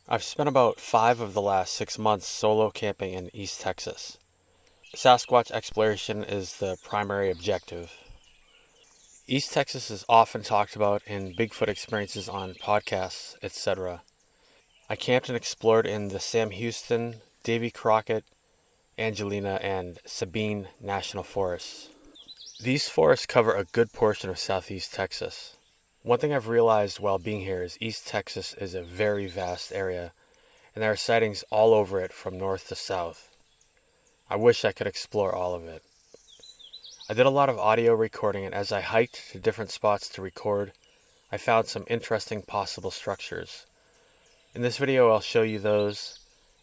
I've spent about 5 of the last 6 months solo camping in East Texas. Sasquatch exploration is the primary objective. East Texas is often talked about in Bigfoot experiences on podcasts, etc. I camped and explored in the Sam Houston, Davy Crockett, Angelina, and Sabine National Forests. These forests cover a good portion of southeast Texas. One thing I've realized while being here is East Texas is a very vast area, and there are sightings all over it from north to south. I wish I could explore all of it. I did a lot of audio recording, and as I hiked to different spots to record, I found some interesting possible structures. In this video, I'll show you those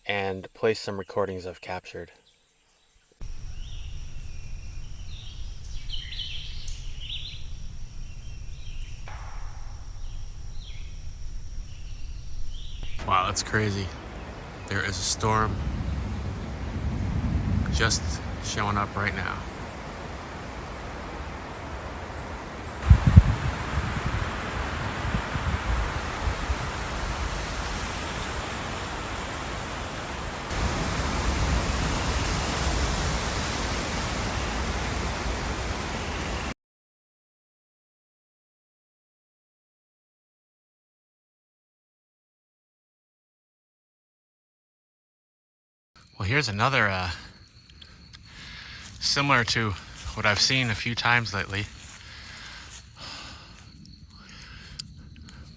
and play some recordings I've captured. Wow, that's crazy. There is a storm just showing up right now. Well, here's another similar to what I've seen a few times lately.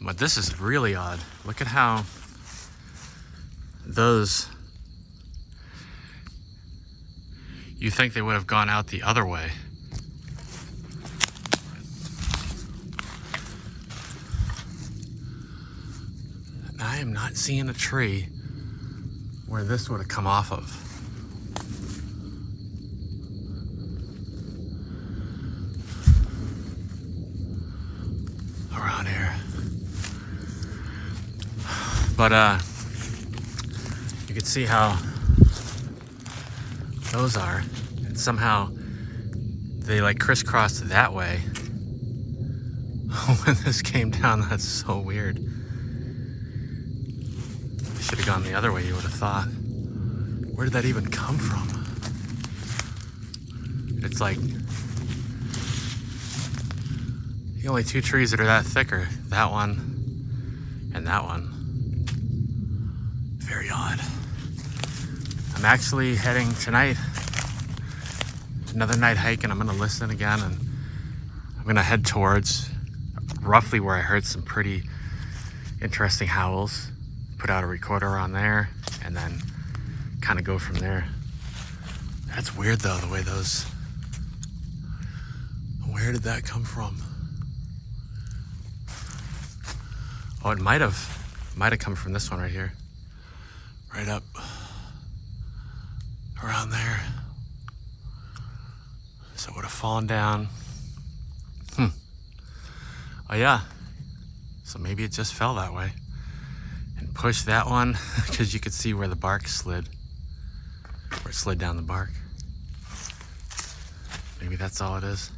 But this is really odd. Look at how those, you think they would have gone out the other way. And I am not seeing a tree where this would have come off of. Around here. But you can see how those are. And somehow they like crisscrossed that way. When this came down, that's so weird. Should have gone the other way, you would have thought. Where did that even come from? It's like the only two trees that are that thick are that one and that one. Very odd. I'm actually heading tonight, another night hike, and I'm gonna listen again, and I'm gonna head towards roughly where I heard some pretty interesting howls. Put out a recorder on there and then kind of go from there. That's weird though, the way those, where did that come from? Oh, it might have come from this one right here. Right up around there. So it would have fallen down. Oh yeah, so maybe it just fell that way. Push that one because you could see where the bark slid, where it slid down the bark. Maybe that's all it is.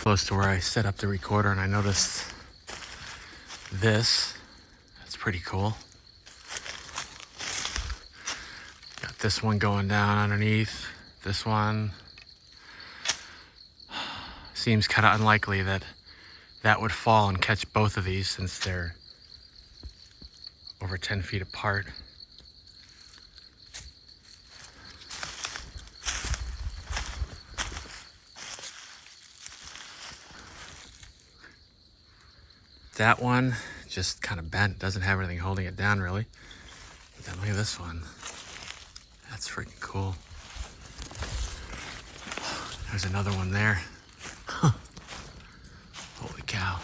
Close to where I set up the recorder, and I noticed this. That's pretty cool. Got this one going down underneath. This one. Seems kind of unlikely that that would fall and catch both of these since they're over 10 feet apart. That one just kind of bent, doesn't have anything holding it down really. But then look at this one. That's freaking cool. There's another one there. Holy cow.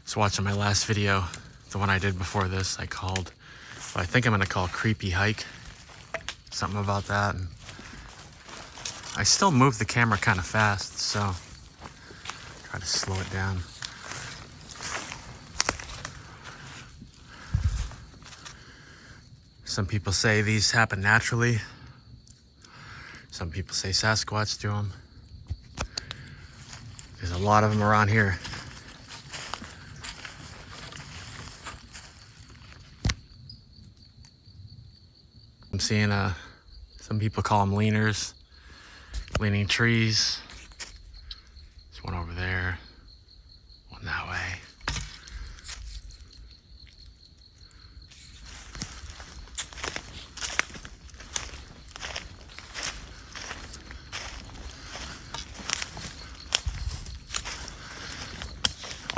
So watching my last video, the one I did before this, I called, what I think I'm gonna call Creepy Hike. Something about that. And I still move the camera kind of fast, so try to slow it down. Some people say these happen naturally. Some people say Sasquatch do them. There's a lot of them around here. I'm seeing some people call them leaners, leaning trees. There's one over there, one that way.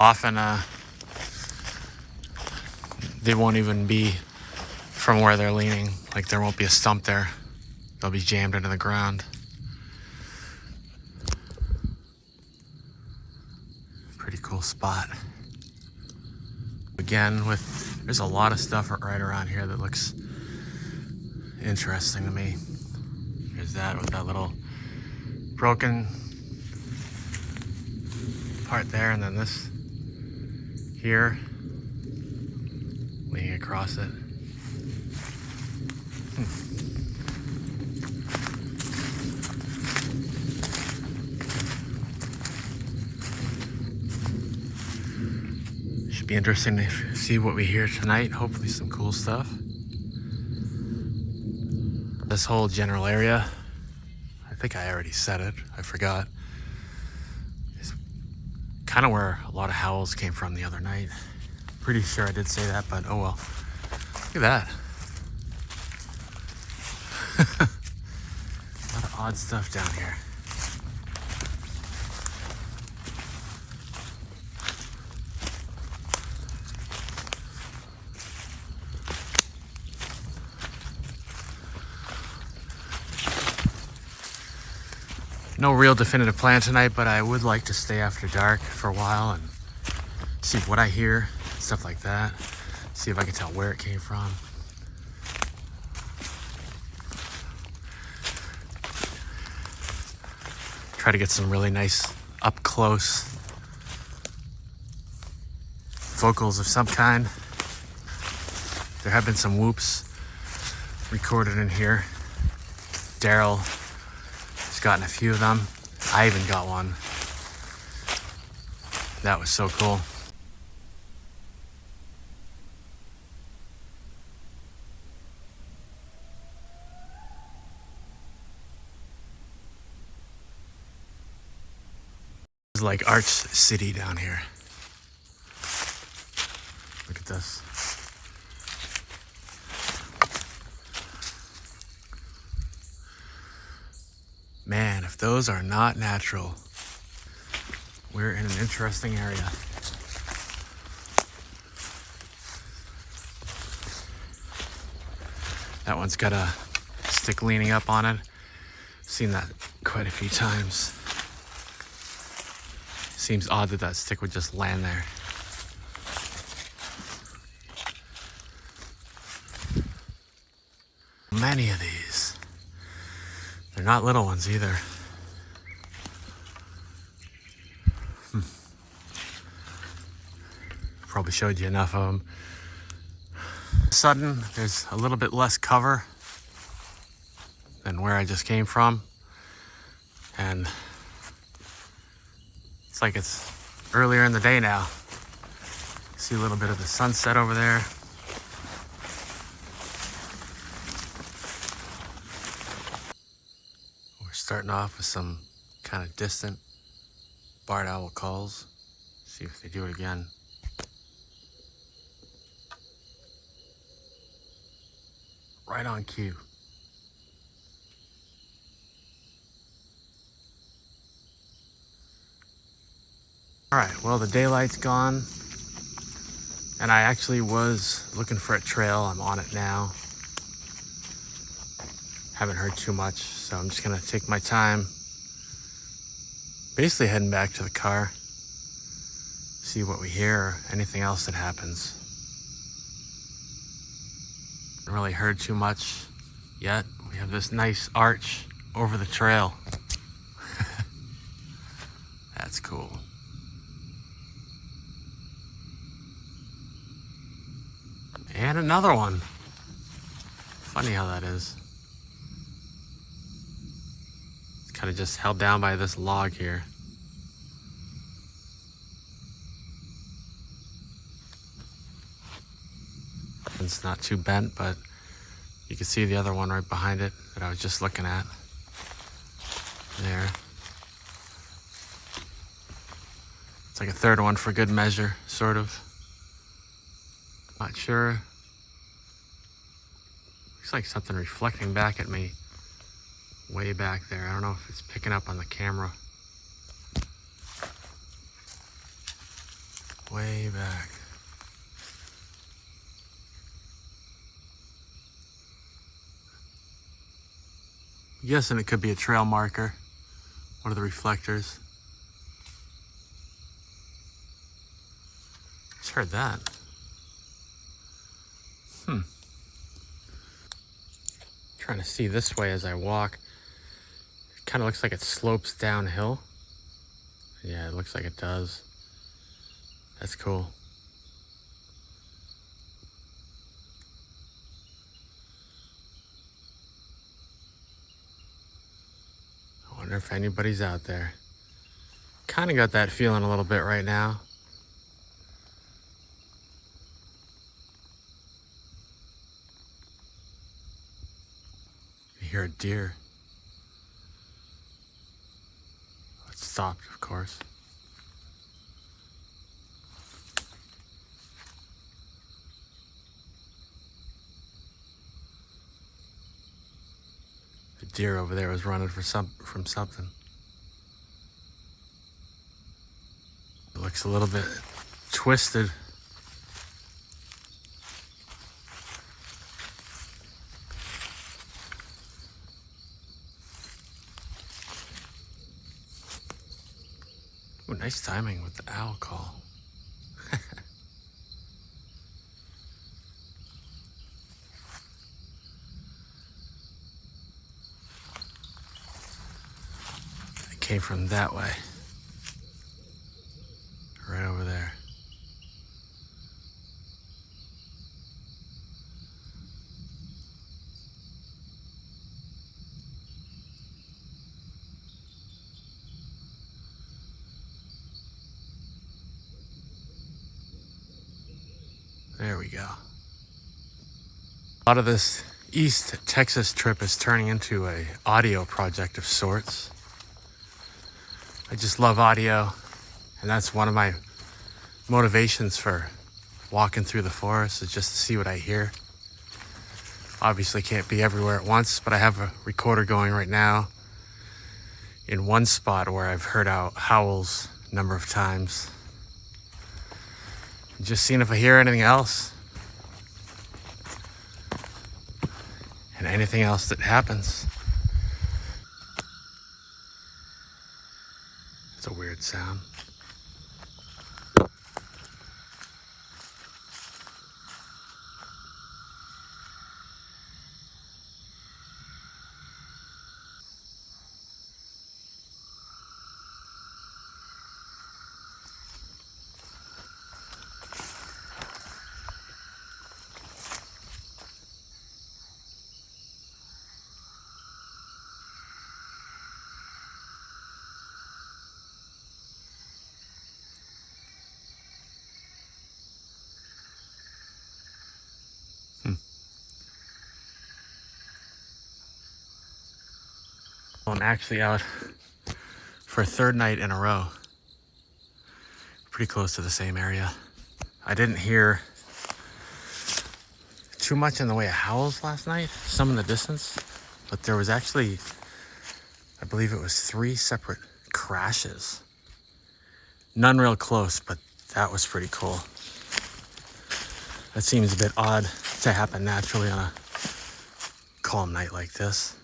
Often they won't even be from where they're leaning. Like there won't be a stump there. They'll be jammed into the ground. Pretty cool spot. Again, there's a lot of stuff right around here that looks interesting to me. There's that with that little broken part there, and then this here, leaning across it. Should be interesting to see what we hear tonight. Hopefully some cool stuff. This whole general area, I think I already said it, I forgot. It's kind of where a lot of howls came from the other night. Pretty sure I did say that, but oh well. Look at that. A lot of odd stuff down here. No real definitive plan tonight, but I would like to stay after dark for a while and see what I hear, stuff like that. See if I can tell where it came from. Try to get some really nice up close vocals of some kind. There have been some whoops recorded in here. Daryl gotten a few of them. I even got one. That was so cool. It's like Arch City down here. Look at this. Man, if those are not natural, we're in an interesting area. That one's got a stick leaning up on it. Seen that quite a few times. Seems odd that that stick would just land there. Many of these. They're not little ones either. Probably showed you enough of them. Sudden, there's a little bit less cover. than where I just came from. And it's like it's earlier in the day now. See a little bit of the sunset over there. We're starting off with some kind of distant barred owl calls. See if they do it again. Right on cue. All right, well, the daylight's gone, and I actually was looking for a trail. I'm on it now. Haven't heard too much, so I'm just gonna take my time. Basically heading back to the car, see what we hear or anything else that happens. Haven't really heard too much yet. We have this nice arch over the trail. That's cool. And another one. Funny how that is. It's kind of just held down by this log here. It's not too bent, but you can see the other one right behind it that I was just looking at. There. It's like a third one for good measure, sort of. Not sure. Looks like something reflecting back at me way back there. I don't know if it's picking up on the camera. Way back. I'm guessing it could be a trail marker. One of the reflectors. Just heard that. Trying to see this way as I walk. It kind of looks like it slopes downhill. Yeah, it looks like it does. That's cool. I wonder if anybody's out there. Kind of got that feeling a little bit right now. You hear a deer. It stopped, of course. The deer over there was running from something. It looks a little bit twisted. Ooh, nice timing with the owl call. It came from that way. Right over there. There we go. A lot of this East Texas trip is turning into a audio project of sorts. I just love audio, and that's one of my motivations for walking through the forest, is just to see what I hear. Obviously can't be everywhere at once, but I have a recorder going right now in one spot where I've heard howls a number of times. Just seeing if I hear anything else. And anything else that happens. It's a weird sound. I'm actually out for a third night in a row. Pretty close to the same area. I didn't hear too much in the way of howls last night, some in the distance, but there was actually, I believe it was 3 separate crashes. None real close, but that was pretty cool. That seems a bit odd to happen naturally on a calm night like this.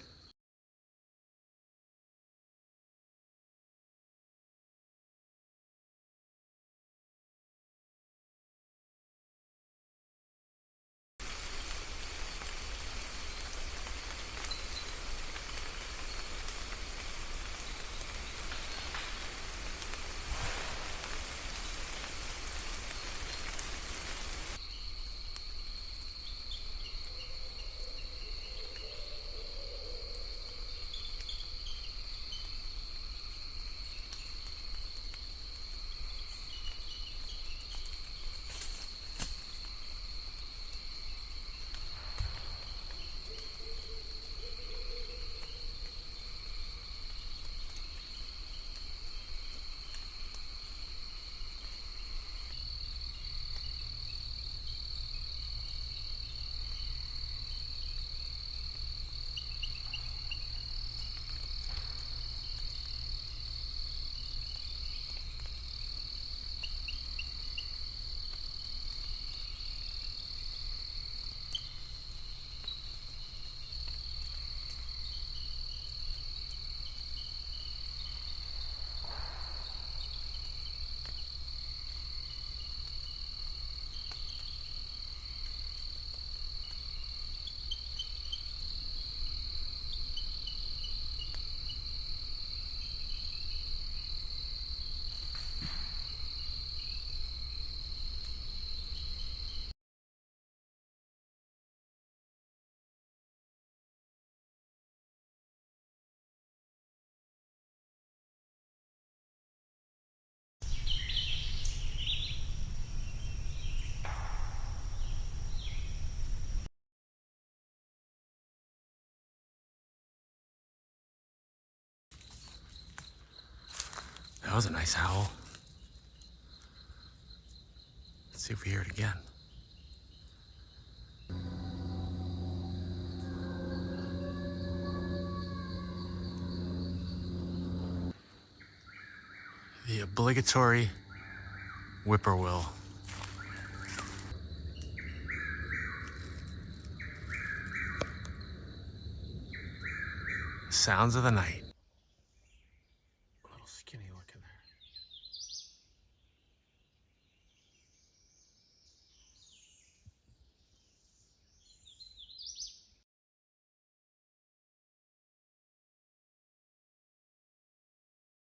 That was a nice howl. Let's see if we hear it again. The obligatory whippoorwill. Sounds of the night.